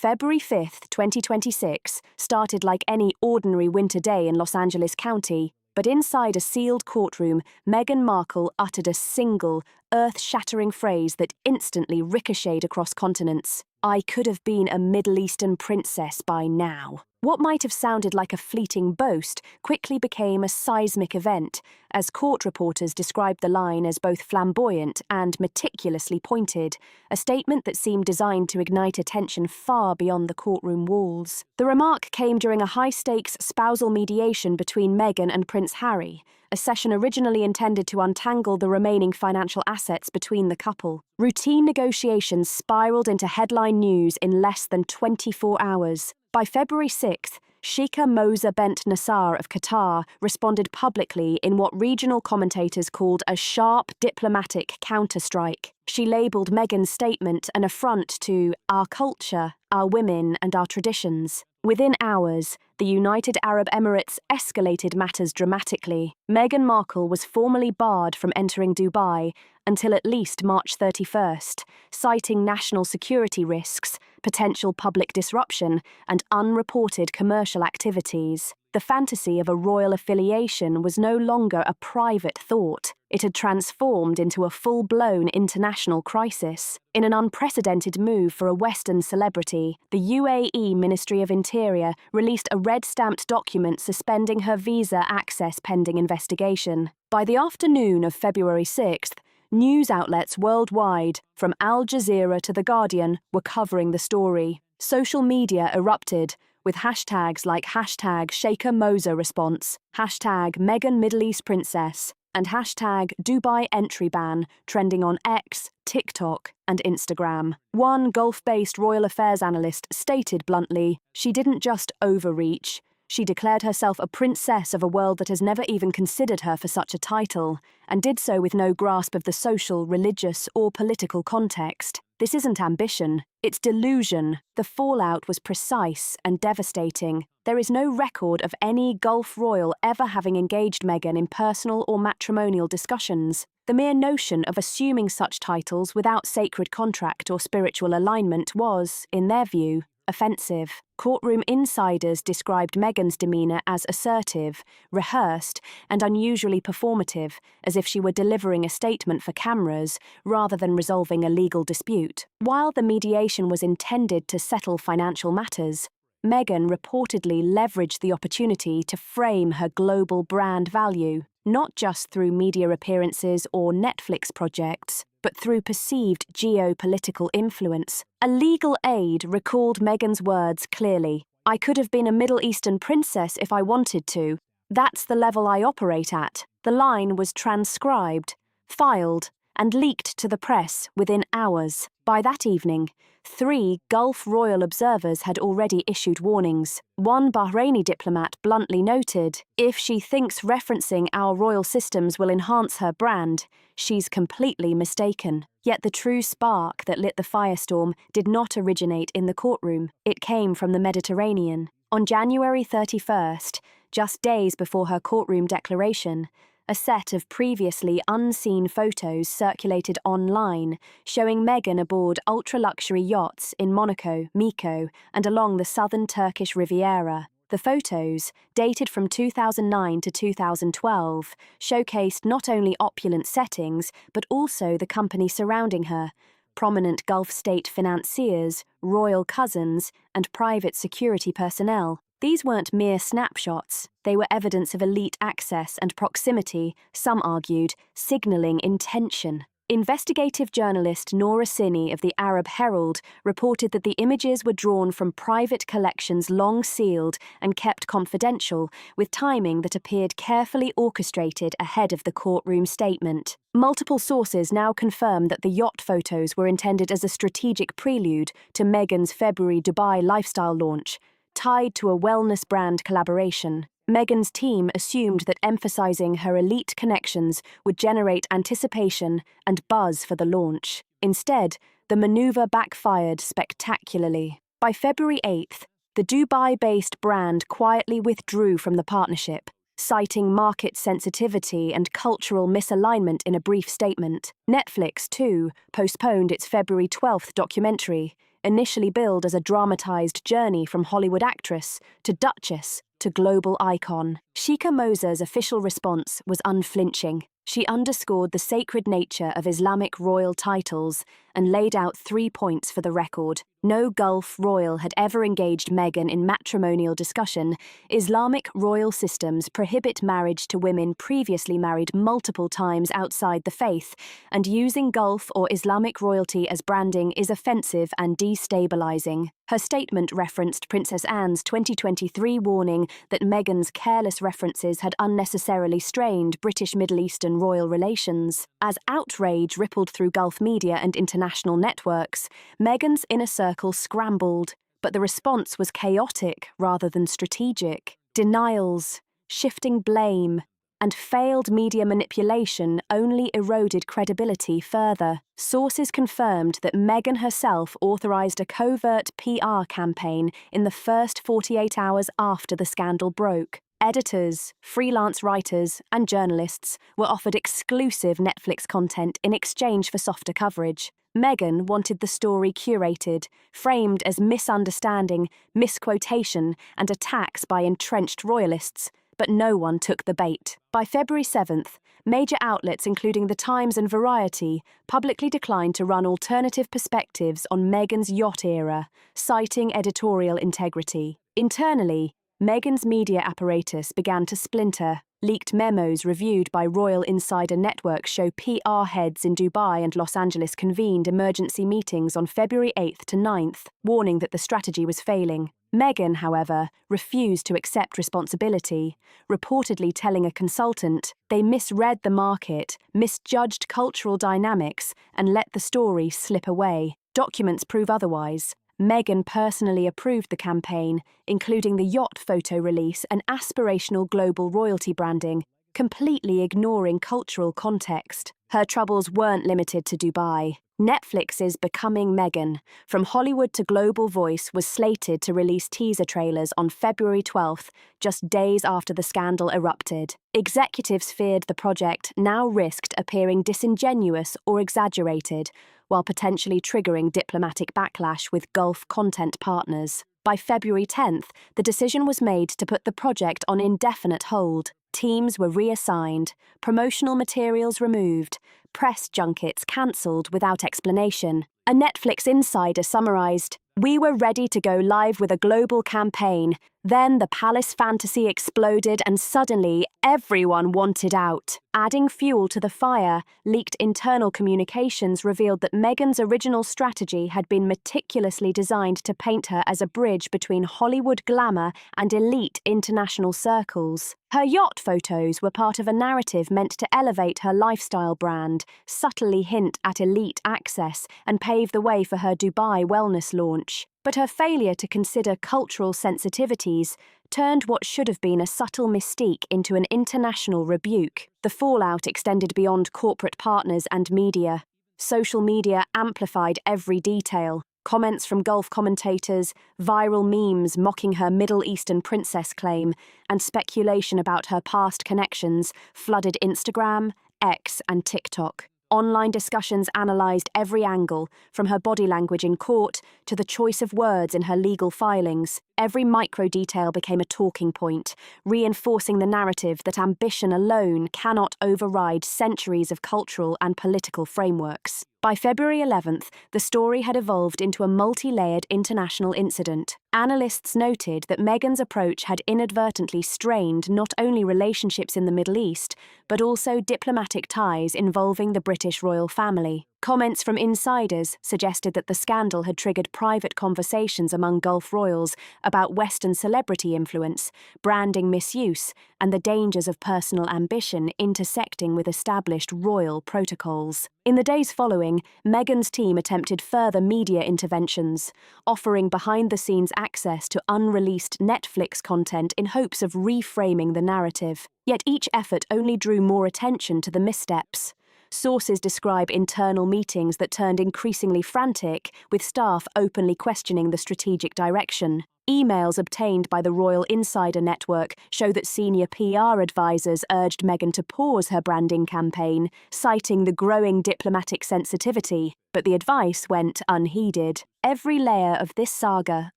February 5th, 2026, started like any ordinary winter day in Los Angeles County, but inside a sealed courtroom, Meghan Markle uttered a single, earth-shattering phrase that instantly ricocheted across continents. "I could have been a Middle Eastern princess by now." What might have sounded like a fleeting boast quickly became a seismic event, as court reporters described the line as both flamboyant and meticulously pointed, a statement that seemed designed to ignite attention far beyond the courtroom walls. The remark came during a high-stakes spousal mediation between Meghan and Prince Harry, a session originally intended to untangle the remaining financial assets between the couple. Routine negotiations spiraled into headline news in less than 24 hours. By February 6th, Sheikha Moza bint Nasser of Qatar responded publicly in what regional commentators called a sharp diplomatic counterstrike. She labelled Meghan's statement an affront to our culture, our women, and our traditions. Within hours, the United Arab Emirates escalated matters dramatically. Meghan Markle was formally barred from entering Dubai until at least March 31st, citing national security risks, potential public disruption, and unreported commercial activities. The fantasy of a royal affiliation was no longer a private thought. It had transformed into a full-blown international crisis. In an unprecedented move for a Western celebrity, the UAE Ministry of Interior released a red-stamped document suspending her visa access pending investigation. By the afternoon of February 6th, news outlets worldwide, from Al Jazeera to The Guardian, were covering the story. Social media erupted, with hashtags like hashtag Sheikha Moza response, hashtag Meghan Middle East Princess, and hashtag Dubai entry ban trending on X, TikTok, and Instagram. One Gulf-based royal affairs analyst stated bluntly, "She didn't just overreach. She declared herself a princess of a world that has never even considered her for such a title, and did so with no grasp of the social, religious, or political context. This isn't ambition, it's delusion." The fallout was precise and devastating. There is no record of any Gulf royal ever having engaged Meghan in personal or matrimonial discussions. The mere notion of assuming such titles without sacred contract or spiritual alignment was, in their view, offensive. Courtroom insiders described Meghan's demeanour as assertive, rehearsed, and unusually performative, as if she were delivering a statement for cameras rather than resolving a legal dispute. While the mediation was intended to settle financial matters, Meghan reportedly leveraged the opportunity to frame her global brand value, not just through media appearances or Netflix projects, but through perceived geopolitical influence. A legal aid recalled Meghan's words clearly. "I could have been a Middle Eastern princess if I wanted to. That's the level I operate at." The line was transcribed, filed, and leaked to the press within hours. By that evening, 3 Gulf royal observers had already issued warnings. One Bahraini diplomat bluntly noted, "If she thinks referencing our royal systems will enhance her brand, she's completely mistaken." Yet the true spark that lit the firestorm did not originate in the courtroom. It came from the Mediterranean. On January 31st, just days before her courtroom declaration, a set of previously unseen photos circulated online showing Meghan aboard ultra-luxury yachts in Monaco, Myko, and along the southern Turkish Riviera. The photos, dated from 2009 to 2012, showcased not only opulent settings but also the company surrounding her, prominent Gulf state financiers, royal cousins, and private security personnel. These weren't mere snapshots, they were evidence of elite access and proximity, some argued, signalling intention. Investigative journalist Nora Sini of the Arab Herald reported that the images were drawn from private collections long sealed and kept confidential, with timing that appeared carefully orchestrated ahead of the courtroom statement. Multiple sources now confirm that the yacht photos were intended as a strategic prelude to Meghan's February Dubai lifestyle launch, tied to a wellness brand collaboration. Meghan's team assumed that emphasizing her elite connections would generate anticipation and buzz for the launch. Instead, the maneuver backfired spectacularly. By February 8th, the Dubai-based brand quietly withdrew from the partnership, citing market sensitivity and cultural misalignment in a brief statement. Netflix, too, postponed its February 12th documentary, initially billed as a dramatized journey from Hollywood actress to duchess to global icon. Sheikha Moza's official response was unflinching. She underscored the sacred nature of Islamic royal titles and laid out 3 points for the record. No Gulf royal had ever engaged Meghan in matrimonial discussion. Islamic royal systems prohibit marriage to women previously married multiple times outside the faith, and using Gulf or Islamic royalty as branding is offensive and destabilizing. Her statement referenced Princess Anne's 2023 warning that Meghan's careless references had unnecessarily strained British Middle Eastern royal relations. As outrage rippled through Gulf media and international networks, Meghan's inner circle scrambled, but the response was chaotic rather than strategic. Denials, shifting blame, and failed media manipulation only eroded credibility further. Sources confirmed that Meghan herself authorized a covert PR campaign in the first 48 hours after the scandal broke. Editors, freelance writers, and journalists were offered exclusive Netflix content in exchange for softer coverage. Meghan wanted the story curated, framed as misunderstanding, misquotation, and attacks by entrenched royalists, but no one took the bait. By February 7th, major outlets including The Times and Variety publicly declined to run alternative perspectives on Meghan's Yacht era, citing editorial integrity. Internally, Meghan's media apparatus began to splinter. Leaked memos reviewed by Royal Insider Network show PR heads in Dubai and Los Angeles convened emergency meetings on February 8th to 9th, warning that the strategy was failing. Meghan, however, refused to accept responsibility, reportedly telling a consultant they misread the market, misjudged cultural dynamics, and let the story slip away. Documents prove otherwise. Meghan personally approved the campaign, including the yacht photo release and aspirational global royalty branding, completely ignoring cultural context. Her troubles weren't limited to Dubai. Netflix's Becoming Meghan, From Hollywood to Global Voice, was slated to release teaser trailers on February 12th, just days after the scandal erupted. Executives feared the project now risked appearing disingenuous or exaggerated, while potentially triggering diplomatic backlash with Gulf content partners. By February 10th, the decision was made to put the project on indefinite hold. Teams were reassigned, promotional materials removed, press junkets cancelled without explanation. A Netflix insider summarized, "We were ready to go live with a global campaign. Then the palace fantasy exploded and suddenly everyone wanted out." Adding fuel to the fire, leaked internal communications revealed that Meghan's original strategy had been meticulously designed to paint her as a bridge between Hollywood glamour and elite international circles. Her yacht photos were part of a narrative meant to elevate her lifestyle brand, subtly hint at elite access, and pave the way for her Dubai wellness launch. But her failure to consider cultural sensitivities turned what should have been a subtle mystique into an international rebuke. The fallout extended beyond corporate partners and media. Social media amplified every detail. Comments from Gulf commentators, viral memes mocking her Middle Eastern princess claim, and speculation about her past connections flooded Instagram, X, and TikTok. Online discussions analysed every angle, from her body language in court to the choice of words in her legal filings. Every micro-detail became a talking point, reinforcing the narrative that ambition alone cannot override centuries of cultural and political frameworks. By February 11th, the story had evolved into a multi-layered international incident. Analysts noted that Meghan's approach had inadvertently strained not only relationships in the Middle East, but also diplomatic ties involving the British royal family. Comments from insiders suggested that the scandal had triggered private conversations among Gulf royals about Western celebrity influence, branding misuse, and the dangers of personal ambition intersecting with established royal protocols. In the days following, Meghan's team attempted further media interventions, offering behind-the-scenes access to unreleased Netflix content in hopes of reframing the narrative. Yet each effort only drew more attention to the missteps. Sources describe internal meetings that turned increasingly frantic, with staff openly questioning the strategic direction. Emails obtained by the Royal Insider Network show that senior PR advisors urged Meghan to pause her branding campaign, citing the growing diplomatic sensitivity, but the advice went unheeded. Every layer of this saga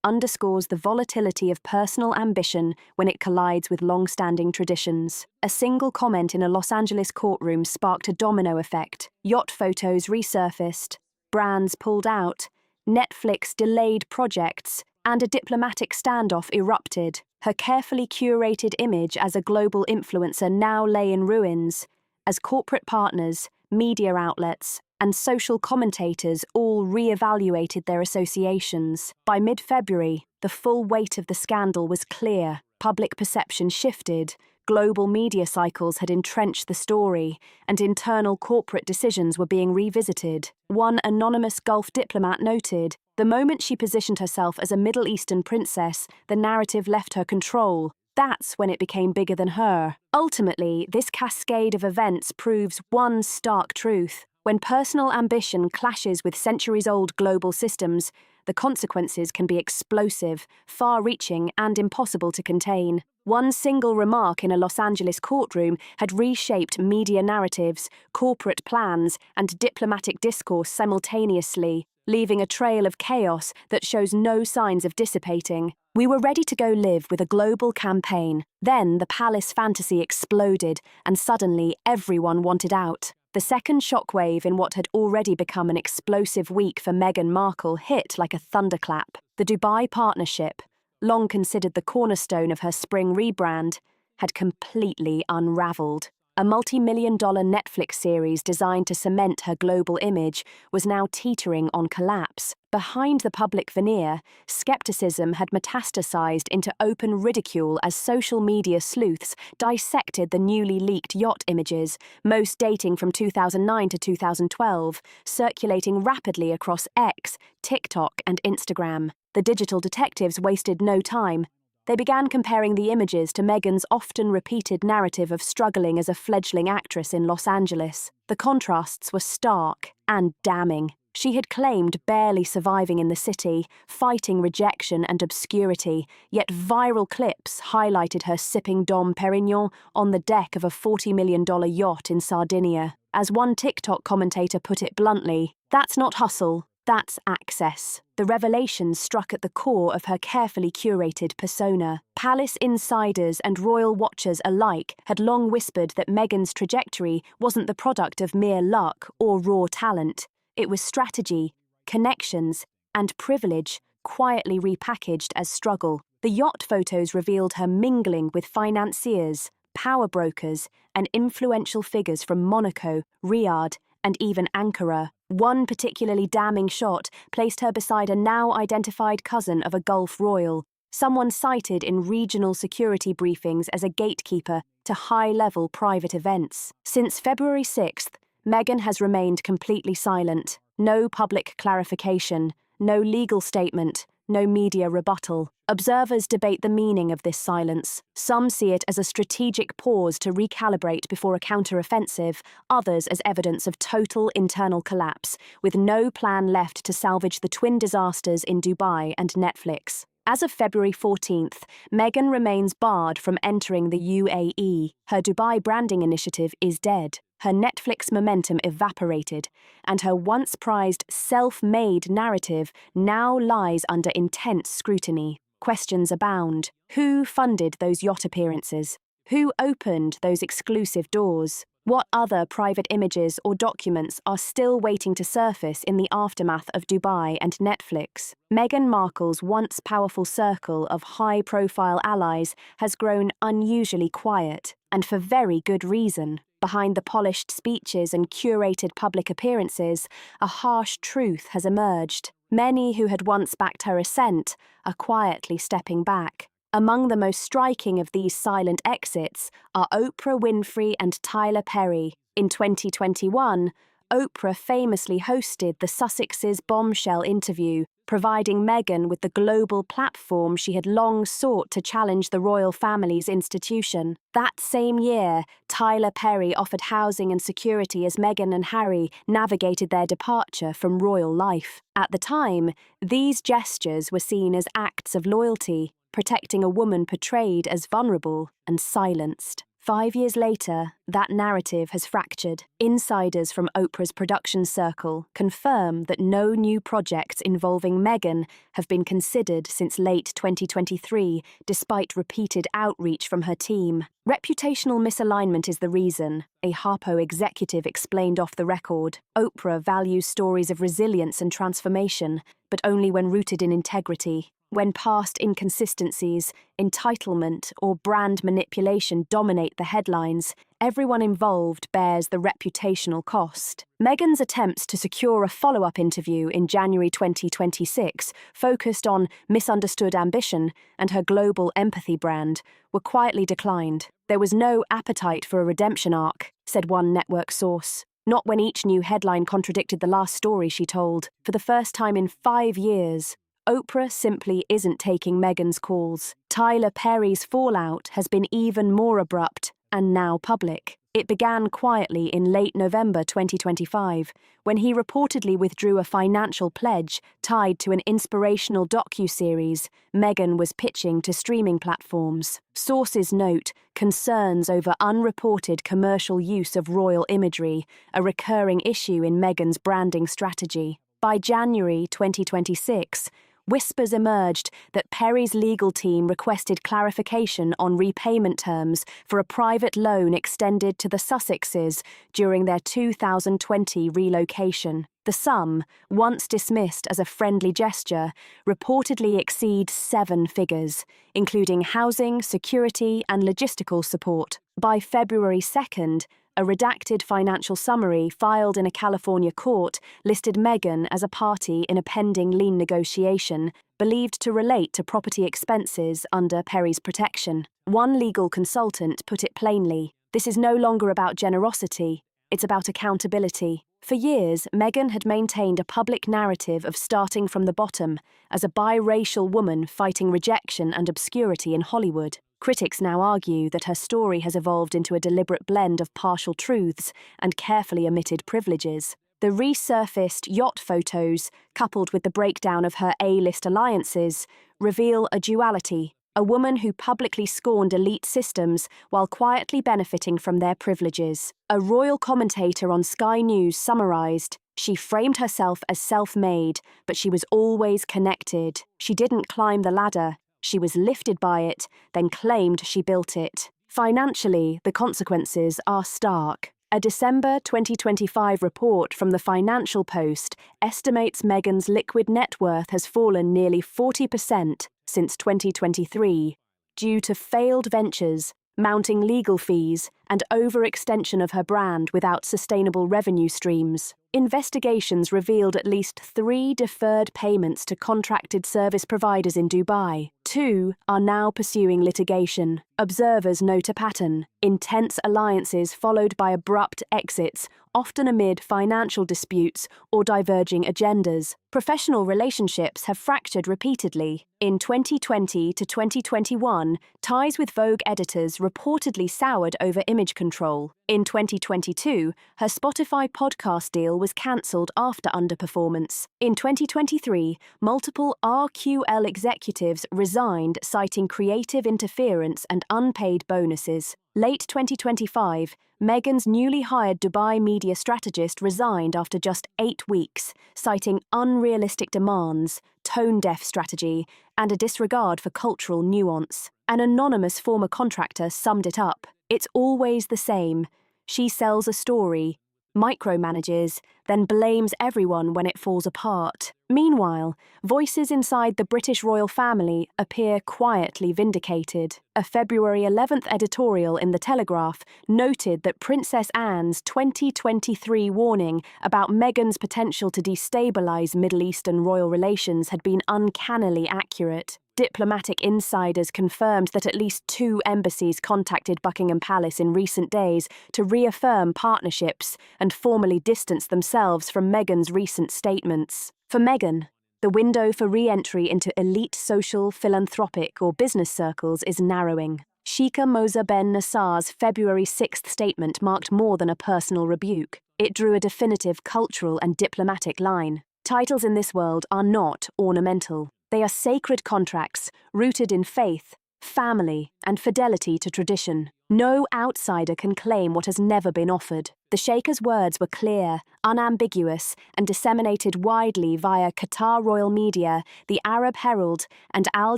underscores the volatility of personal ambition when it collides with long-standing traditions. A single comment in a Los Angeles courtroom sparked a domino effect. Yacht photos resurfaced, brands pulled out, Netflix delayed projects, and a diplomatic standoff erupted. Her carefully curated image as a global influencer now lay in ruins, as corporate partners, media outlets, and social commentators all re-evaluated their associations. By mid-February, the full weight of the scandal was clear. Public perception shifted, global media cycles had entrenched the story, and internal corporate decisions were being revisited. One anonymous Gulf diplomat noted, "The moment she positioned herself as a Middle Eastern princess, the narrative left her control. That's when it became bigger than her." Ultimately, this cascade of events proves one stark truth. When personal ambition clashes with centuries-old global systems, the consequences can be explosive, far-reaching, and impossible to contain. One single remark in a Los Angeles courtroom had reshaped media narratives, corporate plans, and diplomatic discourse simultaneously, leaving a trail of chaos that shows no signs of dissipating. We were ready to go live with a global campaign. Then the palace fantasy exploded, and suddenly everyone wanted out. The second shockwave in what had already become an explosive week for Meghan Markle hit like a thunderclap. The Dubai partnership, long considered the cornerstone of her spring rebrand, had completely unraveled. A multi-million-dollar Netflix series designed to cement her global image was now teetering on collapse. Behind the public veneer, skepticism had metastasized into open ridicule as social media sleuths dissected the newly leaked yacht images, most dating from 2009 to 2012, circulating rapidly across X, TikTok, and Instagram. The digital detectives wasted no time. They began comparing the images to Meghan's often repeated narrative of struggling as a fledgling actress in Los Angeles. The contrasts were stark and damning. She had claimed barely surviving in the city, fighting rejection and obscurity, yet viral clips highlighted her sipping Dom Perignon on the deck of a $40 million yacht in Sardinia. As one TikTok commentator put it bluntly, "That's not hustle. That's access." The revelations struck at the core of her carefully curated persona. Palace insiders and royal watchers alike had long whispered that Meghan's trajectory wasn't the product of mere luck or raw talent. It was strategy, connections, and privilege quietly repackaged as struggle. The yacht photos revealed her mingling with financiers, power brokers, and influential figures from Monaco, Riyadh, and even Ankara. One particularly damning shot placed her beside a now-identified cousin of a Gulf royal, someone cited in regional security briefings as a gatekeeper to high-level private events. Since February 6th, Meghan has remained completely silent. No public clarification, no legal statement, no media rebuttal. Observers debate the meaning of this silence. Some see it as a strategic pause to recalibrate before a counter-offensive, others as evidence of total internal collapse, with no plan left to salvage the twin disasters in Dubai and Netflix. As of February 14th, Meghan remains barred from entering the UAE. Her Dubai branding initiative is dead. Her Netflix momentum evaporated, and her once-prized self-made narrative now lies under intense scrutiny. Questions abound. Who funded those yacht appearances? Who opened those exclusive doors? What other private images or documents are still waiting to surface in the aftermath of Dubai and Netflix? Meghan Markle's once powerful circle of high-profile allies has grown unusually quiet, and for very good reason. Behind the polished speeches and curated public appearances, a harsh truth has emerged. Many who had once backed her ascent are quietly stepping back. Among the most striking of these silent exits are Oprah Winfrey and Tyler Perry. In 2021, Oprah famously hosted the Sussexes' bombshell interview, providing Meghan with the global platform she had long sought to challenge the royal family's institution. That same year, Tyler Perry offered housing and security as Meghan and Harry navigated their departure from royal life. At the time, these gestures were seen as acts of loyalty, protecting a woman portrayed as vulnerable and silenced. 5 years later, that narrative has fractured. Insiders from Oprah's production circle confirm that no new projects involving Meghan have been considered since late 2023, despite repeated outreach from her team. Reputational misalignment is the reason, a Harpo executive explained off the record. Oprah values stories of resilience and transformation, but only when rooted in integrity. When past inconsistencies, entitlement, or brand manipulation dominate the headlines, everyone involved bears the reputational cost. Meghan's attempts to secure a follow-up interview in January 2026, focused on misunderstood ambition and her global empathy brand, were quietly declined. There was no appetite for a redemption arc, said one network source. Not when each new headline contradicted the last story she told. For the first time in 5 years, Oprah simply isn't taking Meghan's calls. Tyler Perry's fallout has been even more abrupt and now public. It began quietly in late November 2025, when he reportedly withdrew a financial pledge tied to an inspirational docuseries Meghan was pitching to streaming platforms. Sources note concerns over unreported commercial use of royal imagery, a recurring issue in Meghan's branding strategy. By January 2026, whispers emerged that Perry's legal team requested clarification on repayment terms for a private loan extended to the Sussexes during their 2020 relocation. The sum, once dismissed as a friendly gesture, reportedly exceeds 7 figures, including housing, security, and logistical support. By February 2nd, a redacted financial summary filed in a California court listed Meghan as a party in a pending lien negotiation, believed to relate to property expenses under Perry's protection. One legal consultant put it plainly, "This is no longer about generosity, it's about accountability." For years, Meghan had maintained a public narrative of starting from the bottom as a biracial woman fighting rejection and obscurity in Hollywood. Critics now argue that her story has evolved into a deliberate blend of partial truths and carefully omitted privileges. The resurfaced Yacht photos, coupled with the breakdown of her A-list alliances, reveal a duality: a woman who publicly scorned elite systems while quietly benefiting from their privileges. A royal commentator on Sky News summarized, "She framed herself as self-made, but she was always connected. She didn't climb the ladder. She was lifted by it, then claimed she built it." Financially, the consequences are stark. A December 2025 report from the Financial Post estimates Meghan's liquid net worth has fallen nearly 40% since 2023, due to failed ventures, mounting legal fees, and overextension of her brand without sustainable revenue streams. Investigations revealed at least 3 deferred payments to contracted service providers in Dubai. 2 are now pursuing litigation. Observers note a pattern: intense alliances followed by abrupt exits, often amid financial disputes or diverging agendas. Professional relationships have fractured repeatedly. In 2020 to 2021, ties with Vogue editors reportedly soured over image control. In 2022, her Spotify podcast deal was cancelled after underperformance. In 2023, multiple RQL executives resigned, citing creative interference and unpaid bonuses. Late 2025, Meghan's newly hired Dubai media strategist resigned after just 8 weeks, citing unrealistic demands, tone-deaf strategy, and a disregard for cultural nuance. An anonymous former contractor summed it up: "It's always the same. She sells a story, micromanages, then blames everyone when it falls apart." Meanwhile, voices inside the British royal family appear quietly vindicated. A February 11th editorial in The Telegraph noted that Princess Anne's 2023 warning about Meghan's potential to destabilise Middle Eastern royal relations had been uncannily accurate. Diplomatic insiders confirmed that at least 2 embassies contacted Buckingham Palace in recent days to reaffirm partnerships and formally distance themselves from Meghan's recent statements. For Meghan, The window for re-entry into elite social, philanthropic, or business circles is narrowing. Sheikh Mohammed bin Salman's February 6th statement marked more than a personal rebuke. It drew a definitive cultural and diplomatic line. Titles in this world are not ornamental. They are sacred contracts, rooted in faith, family, and fidelity to tradition. No outsider can claim what has never been offered. The Sheikh's words were clear, unambiguous, and disseminated widely via Qatar Royal Media, the Arab Herald, and Al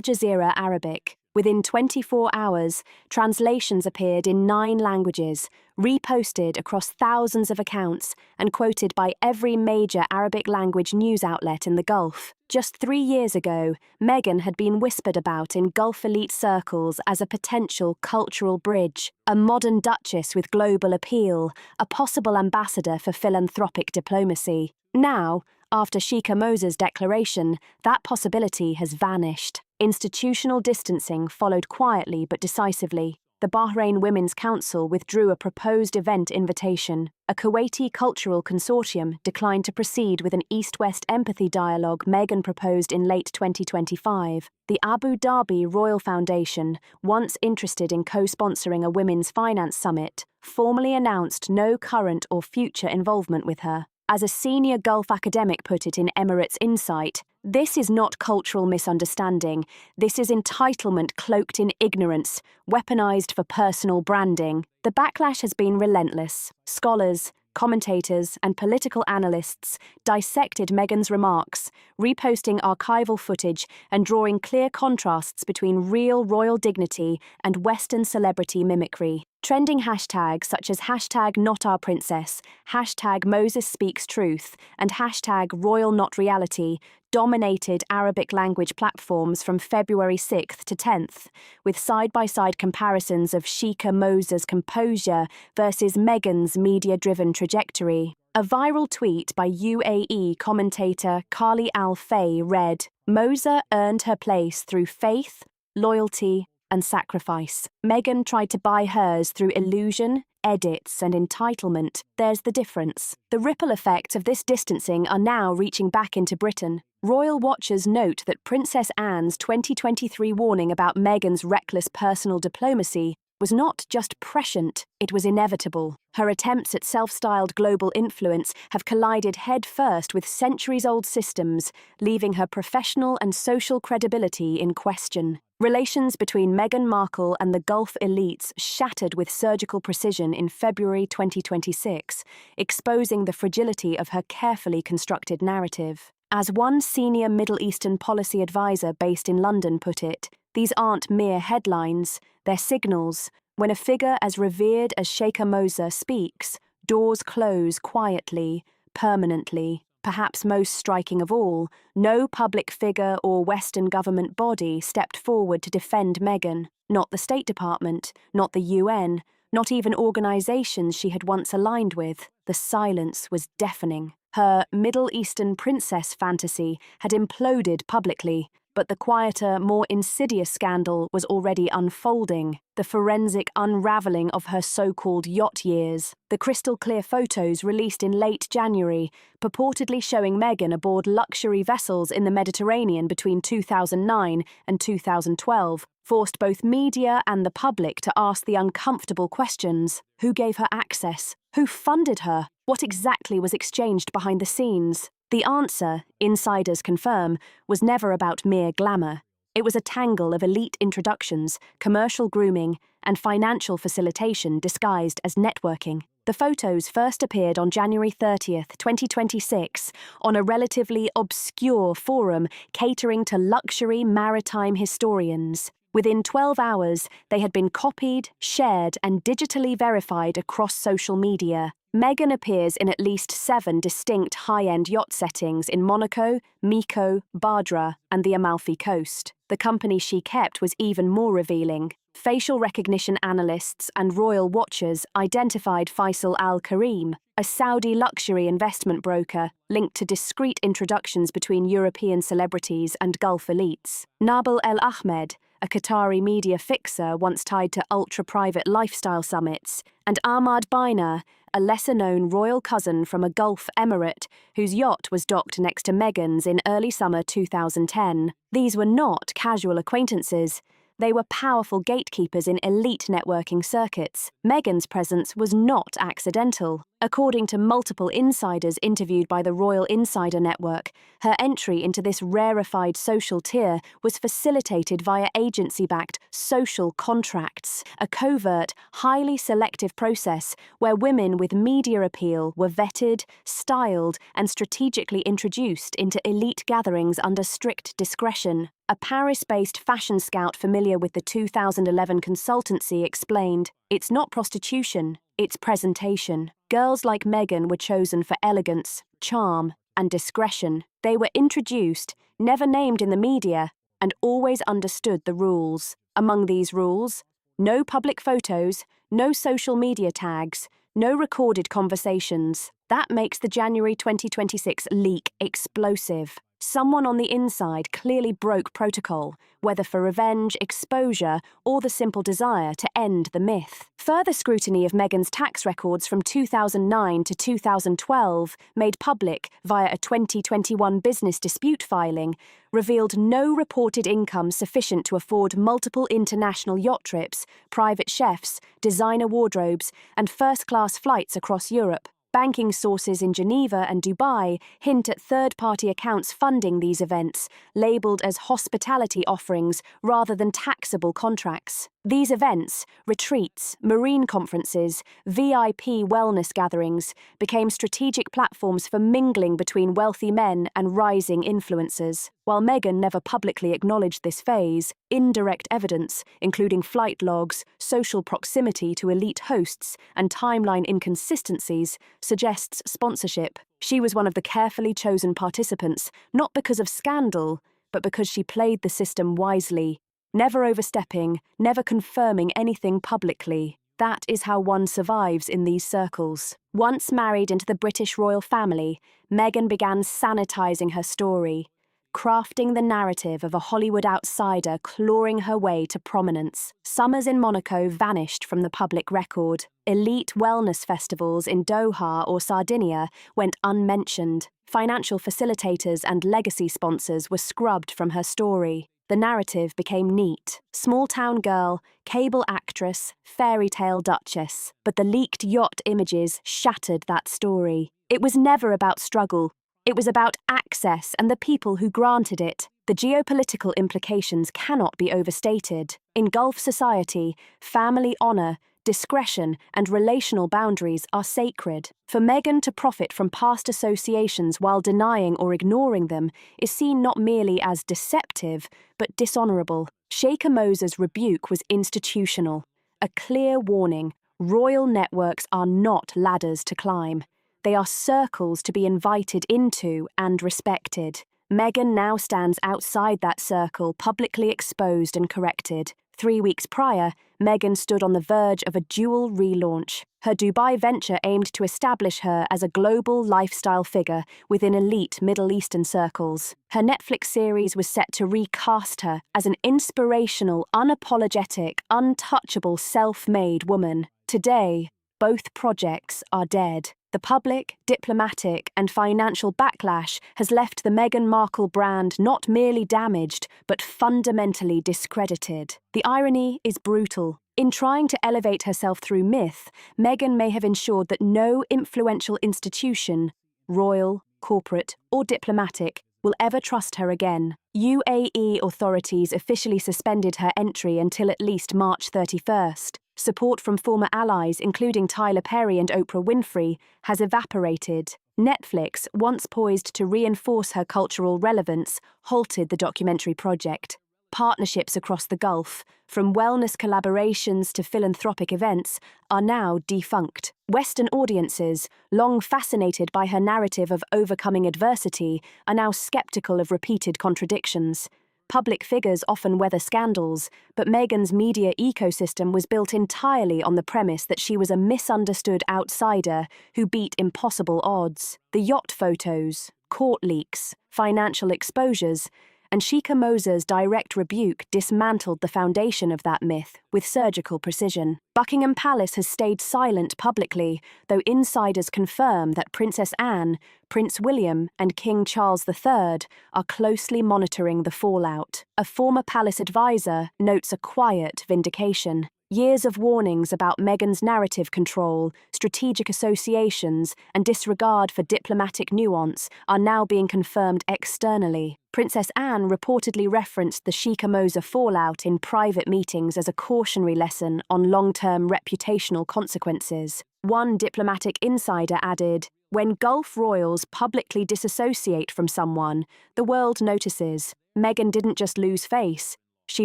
Jazeera Arabic. Within 24 hours, translations appeared in 9 languages, reposted across thousands of accounts, and quoted by every major Arabic language news outlet in the Gulf. Just 3 years ago, Meghan had been whispered about in Gulf elite circles as a potential cultural bridge, a modern duchess with global appeal, a possible ambassador for philanthropic diplomacy. Now, after Sheikh Mohammed's declaration, that possibility has vanished. Institutional distancing followed quietly but decisively. The Bahrain Women's Council withdrew a proposed event invitation. A Kuwaiti cultural consortium declined to proceed with an East-West empathy dialogue Meghan proposed in late 2025. The Abu Dhabi Royal Foundation, once interested in co-sponsoring a women's finance summit, formally announced no current or future involvement with her. As a senior Gulf academic put it in Emirates Insight, this is not cultural misunderstanding. This is entitlement cloaked in ignorance, weaponized for personal branding. The backlash has been relentless. Scholars, commentators, and political analysts dissected Meghan's remarks, reposting archival footage and drawing clear contrasts between real royal dignity and Western celebrity mimicry. Trending hashtags such as #NotOurPrincess, #MosesSpeaksTruth, and #RoyalNotReality dominated Arabic language platforms from February 6th to 10th, with side-by-side comparisons of Sheikh Mohammed's composure versus Meghan's media-driven trajectory. A viral tweet by UAE commentator Kali Al-Fay read, "Moza earned her place through faith, loyalty, and sacrifice. Meghan tried to buy hers through illusion, edits, and entitlement. There's the difference." The ripple effects of this distancing are now reaching back into Britain. Royal watchers note that Princess Anne's 2023 warning about Meghan's reckless personal diplomacy was not just prescient, it was inevitable. Her attempts at self-styled global influence have collided head-first with centuries-old systems, leaving her professional and social credibility in question. Relations between Meghan Markle and the Gulf elites shattered with surgical precision in February 2026, exposing the fragility of her carefully constructed narrative. As one senior Middle Eastern policy advisor based in London put it, these aren't mere headlines, they're signals. When a figure as revered as Sheikh Mohammed speaks, doors close quietly, permanently. Perhaps most striking of all, no public figure or Western government body stepped forward to defend Meghan. Not the State Department, not the UN, not even organizations she had once aligned with. The silence was deafening. Her Middle Eastern princess fantasy had imploded publicly, but the quieter, more insidious scandal was already unfolding, the forensic unraveling of her so-called yacht years. The crystal-clear photos released in late January, purportedly showing Meghan aboard luxury vessels in the Mediterranean between 2009 and 2012, forced both media and the public to ask the uncomfortable questions. Who gave her access? Who funded her? What exactly was exchanged behind the scenes? The answer, insiders confirm, was never about mere glamour. It was a tangle of elite introductions, commercial grooming, and financial facilitation disguised as networking. The photos first appeared on January 30th, 2026, on a relatively obscure forum catering to luxury maritime historians. Within 12 hours, they had been copied, shared, and digitally verified across social media. Meghan appears in at least 7 distinct high-end yacht settings in Monaco, Miko, Badra, and the Amalfi Coast. The company she kept was even more revealing. Facial recognition analysts and royal watchers identified Faisal Al Karim, a Saudi luxury investment broker linked to discreet introductions between European celebrities and Gulf elites. Nabil El Ahmed, a Qatari media fixer once tied to ultra-private lifestyle summits, and Ahmad Baina, a lesser-known royal cousin from a Gulf emirate whose yacht was docked next to Meghan's in early summer 2010. These were not casual acquaintances. They were powerful gatekeepers in elite networking circuits. Meghan's presence was not accidental. According to multiple insiders interviewed by the Royal Insider Network, her entry into this rarefied social tier was facilitated via agency-backed social contracts, a covert, highly selective process where women with media appeal were vetted, styled, and strategically introduced into elite gatherings under strict discretion. A Paris-based fashion scout familiar with the 2011 consultancy explained, "It's not prostitution, it's presentation." Girls like Meghan were chosen for elegance, charm, and discretion. They were introduced, never named in the media, and always understood the rules. Among these rules, no public photos, no social media tags, no recorded conversations. That makes the January 2026 leak explosive. Someone on the inside clearly broke protocol, whether for revenge, exposure, or the simple desire to end the myth. Further scrutiny of Meghan's tax records from 2009 to 2012, made public via a 2021 business dispute filing, revealed no reported income sufficient to afford multiple international yacht trips, private chefs, designer wardrobes, and first-class flights across Europe. Banking sources in Geneva and Dubai hint at third-party accounts funding these events, labelled as hospitality offerings rather than taxable contracts. These events, retreats, marine conferences, VIP wellness gatherings, became strategic platforms for mingling between wealthy men and rising influencers. While Meghan never publicly acknowledged this phase, indirect evidence, including flight logs, social proximity to elite hosts, and timeline inconsistencies, suggests sponsorship. She was one of the carefully chosen participants, not because of scandal, but because she played the system wisely, never overstepping, never confirming anything publicly. That is how one survives in these circles. Once married into the British royal family, Meghan began sanitizing her story, crafting the narrative of a Hollywood outsider clawing her way to prominence. Summers in Monaco vanished from the public record. Elite wellness festivals in Doha or Sardinia went unmentioned. Financial facilitators and legacy sponsors were scrubbed from her story. The narrative became neat. Small-town girl, cable actress, fairy tale duchess. But the leaked yacht images shattered that story. It was never about struggle. It was about access and the people who granted it. The geopolitical implications cannot be overstated. In Gulf society, family honor, discretion, and relational boundaries are sacred. For Meghan to profit from past associations while denying or ignoring them is seen not merely as deceptive, but dishonorable. Sheikh Moza's rebuke was institutional. A clear warning: royal networks are not ladders to climb. They are circles to be invited into and respected. Meghan now stands outside that circle, publicly exposed and corrected. 3 weeks prior, Meghan stood on the verge of a dual relaunch. Her Dubai venture aimed to establish her as a global lifestyle figure within elite Middle Eastern circles. Her Netflix series was set to recast her as an inspirational, unapologetic, untouchable, self-made woman. Today, both projects are dead. The public, diplomatic, and financial backlash has left the Meghan Markle brand not merely damaged, but fundamentally discredited. The irony is brutal. In trying to elevate herself through myth, Meghan may have ensured that no influential institution, royal, corporate, or diplomatic, will ever trust her again. UAE authorities officially suspended her entry until at least March 31st. Support from former allies, including Tyler Perry and Oprah Winfrey, has evaporated. Netflix, once poised to reinforce her cultural relevance, halted the documentary project. Partnerships across the Gulf, from wellness collaborations to philanthropic events, are now defunct. Western audiences, long fascinated by her narrative of overcoming adversity, are now skeptical of repeated contradictions. Public figures often weather scandals, but Meghan's media ecosystem was built entirely on the premise that she was a misunderstood outsider who beat impossible odds. The yacht photos, court leaks, financial exposures, and Sheikha Mosa's direct rebuke dismantled the foundation of that myth with surgical precision. Buckingham Palace has stayed silent publicly, though insiders confirm that Princess Anne, Prince William, and King Charles III are closely monitoring the fallout. A former palace advisor notes a quiet vindication. Years of warnings about Meghan's narrative control, strategic associations, and disregard for diplomatic nuance are now being confirmed externally. Princess Anne reportedly referenced the Sheikha Mosa fallout in private meetings as a cautionary lesson on long-term reputational consequences. One diplomatic insider added, "When Gulf royals publicly disassociate from someone, the world notices. Meghan didn't just lose face. She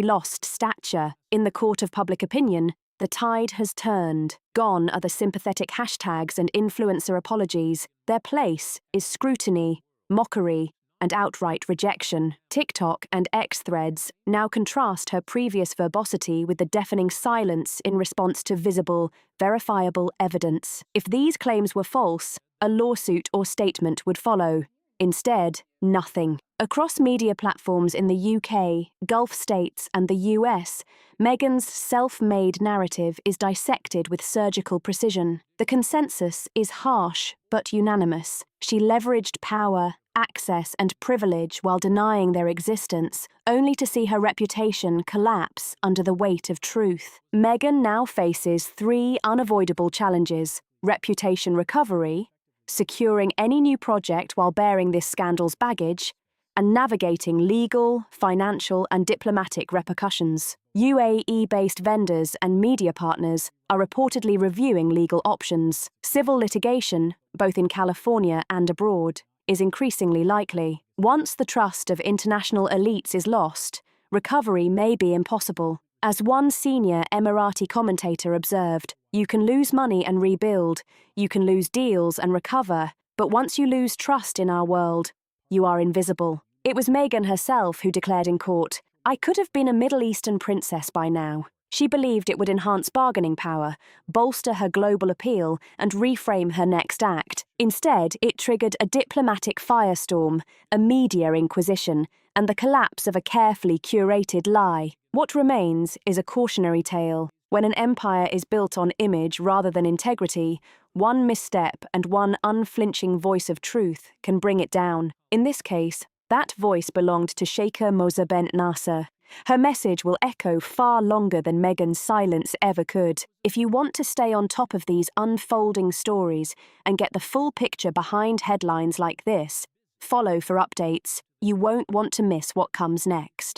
lost stature. In the court of public opinion, the tide has turned. Gone are the sympathetic hashtags and influencer apologies. Their place is scrutiny, mockery, and outright rejection." TikTok and X threads now contrast her previous verbosity with the deafening silence in response to visible, verifiable evidence. If these claims were false, a lawsuit or statement would follow. Instead, nothing. Across media platforms in the UK, Gulf states, and the US, Meghan's self-made narrative is dissected with surgical precision. The consensus is harsh but unanimous. She leveraged power, access, and privilege while denying their existence, only to see her reputation collapse under the weight of truth. Meghan now faces 3 unavoidable challenges: reputation recovery, securing any new project while bearing this scandal's baggage, and navigating legal, financial, and diplomatic repercussions. UAE-based vendors and media partners are reportedly reviewing legal options. Civil litigation, both in California and abroad, is increasingly likely. Once the trust of international elites is lost, recovery may be impossible. As one senior Emirati commentator observed, "You can lose money and rebuild, you can lose deals and recover, but once you lose trust in our world, you are invisible." It was Meghan herself who declared in court, "I could have been a Middle Eastern princess by now." She believed it would enhance bargaining power, bolster her global appeal, and reframe her next act. Instead, it triggered a diplomatic firestorm, a media inquisition, and the collapse of a carefully curated lie. What remains is a cautionary tale. When an empire is built on image rather than integrity, one misstep and one unflinching voice of truth can bring it down. In this case, that voice belonged to Sheikha Mosa bin Nasser. Her message will echo far longer than Meghan's silence ever could. If you want to stay on top of these unfolding stories and get the full picture behind headlines like this, follow for updates. You won't want to miss what comes next.